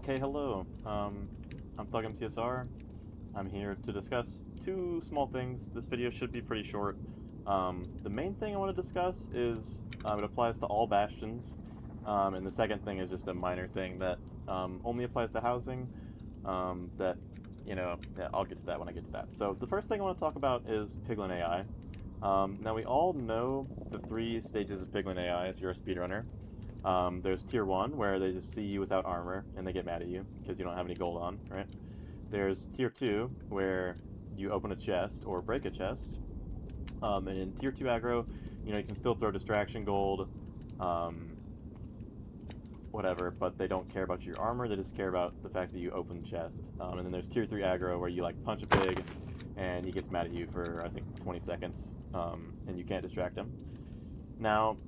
Okay, hello. I'm Thug MCSR. I'm here to discuss two small things. This video should be pretty short. The main thing I want to discuss is it applies to all bastions, and the second thing is just a minor thing that only applies to housing. That yeah, I'll get to that when I get to that. So the first thing I want to talk about is Piglin AI. Now we all know the three stages of Piglin AI if you're a speedrunner. There's tier 1, where they just see you without armor, and they get mad at you, because you don't have any gold on, right? There's tier 2, where you open a chest, or break a chest. And in tier 2 aggro, you can still throw distraction gold, whatever, but they don't care about your armor, they just care about the fact that you open the chest. And then there's tier 3 aggro, where you, punch a pig, and he gets mad at you for, I think, 20 seconds, and you can't distract him. Now,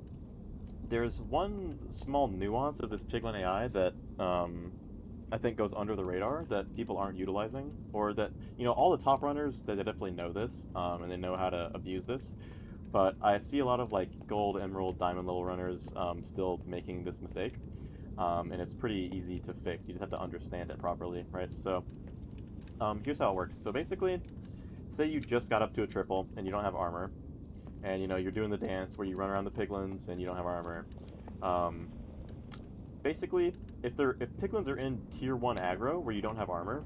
there's one small nuance of this Piglin AI that I think goes under the radar that people aren't utilizing, or that, all the top runners, they definitely know this, and they know how to abuse this, but I see a lot of, gold, emerald, diamond level runners still making this mistake, and it's pretty easy to fix. You just have to understand it properly, right? So, here's how it works. So basically, say you just got up to a triple, and you don't have armor, and you're doing the dance where you run around the piglins and you don't have armor. Basically, if piglins are in tier 1 aggro where you don't have armor,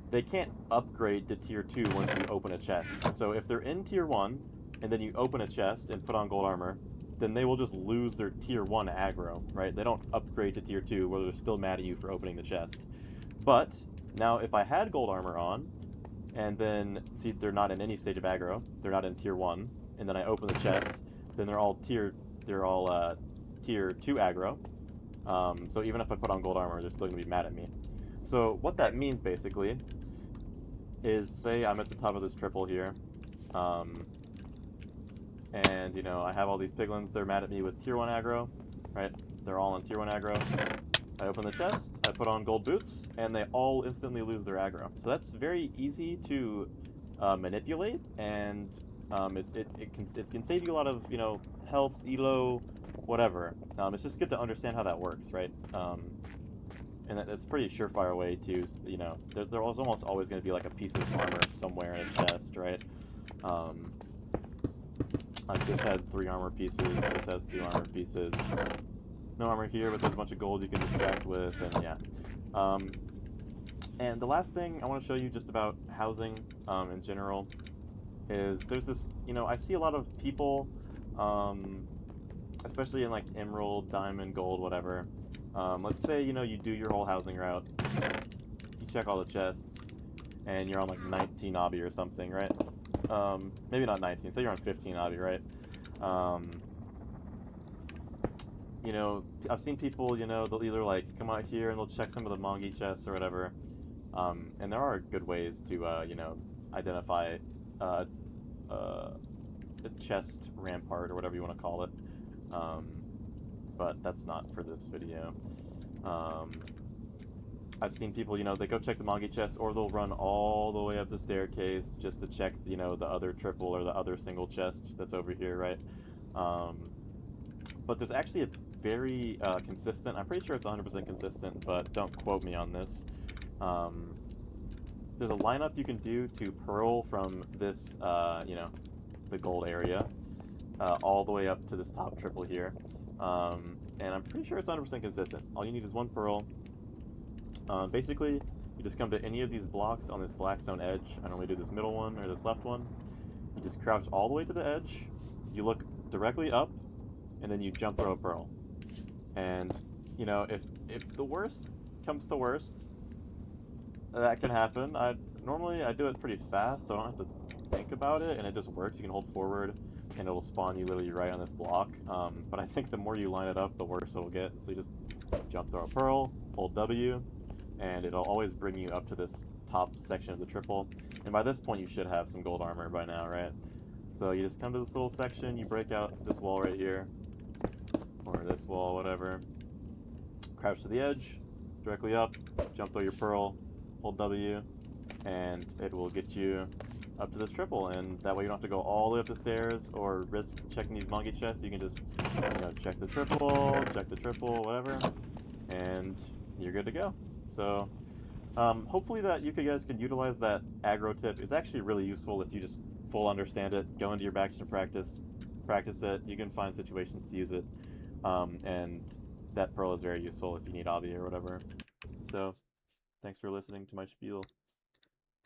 they can't upgrade to tier 2 once you open a chest. So if they're in tier 1 and then you open a chest and put on gold armor, then they will just lose their tier 1 aggro, right? They don't upgrade to tier 2 where they're still mad at you for opening the chest. But now if I had gold armor on, and then see they're not in any stage of aggro, they're not in tier 1, and then I open the chest, then they're all tier 2 aggro. So even if I put on gold armor, they're still gonna be mad at me. So what that means basically is, say I'm at the top of this triple here, and I have all these piglins, they're mad at me with tier 1 aggro, right? They're all on tier 1 aggro. I open the chest, I put on gold boots, and they all instantly lose their aggro. So that's very easy to manipulate, and it can save you a lot of health, elo, whatever. It's just good to understand how that works, right? And that's a pretty surefire way to there's almost always going to be a piece of armor somewhere in a chest, right? This had 3 armor pieces. This has 2 armor pieces. No armor here, but there's a bunch of gold you can distract with, and yeah. And the last thing I want to show you just about housing in general is there's this, I see a lot of people, especially in emerald, diamond, gold, whatever. Let's say, you do your whole housing route, you check all the chests, and you're on 19 obby or something, right? Maybe not 19, say you're on 15 obby, right? I've seen people, they'll either come out here and they'll check some of the Mongi chests or whatever. And there are good ways to, identify a chest rampart or whatever you want to call it. But that's not for this video. I've seen people, they go check the Mongi chest, or they'll run all the way up the staircase just to check, the other triple or the other single chest that's over here, right? But there's actually a very consistent, I'm pretty sure it's 100% consistent, but don't quote me on this. There's a lineup you can do to pearl from this, the gold area, all the way up to this top triple here. And I'm pretty sure it's 100% consistent. All you need is 1 pearl. Basically, you just come to any of these blocks on this black stone edge. I normally do this middle one or this left one. You just crouch all the way to the edge. You look directly up, and then you jump throw a pearl. And, if the worst comes to worst, that can happen. Normally I do it pretty fast, so I don't have to think about it, and it just works. You can hold forward, and it'll spawn you literally right on this block. But I think the more you line it up, the worse it'll get. So you just jump throw a pearl, hold W, and it'll always bring you up to this top section of the triple. And by this point, you should have some gold armor by now, right? So you just come to this little section, you break out this wall right here, or this wall, whatever. Crouch to the edge, directly up, jump throw your pearl, hold W, and it will get you up to this triple, and that way you don't have to go all the way up the stairs or risk checking these Mongi chests. You can just, check the triple, whatever, and you're good to go. So hopefully that you guys can utilize that aggro tip. It's actually really useful if you just full understand it. Go into your backstone practice it. You can find situations to use it, and that pearl is very useful if you need obby or whatever. So thanks for listening to my spiel.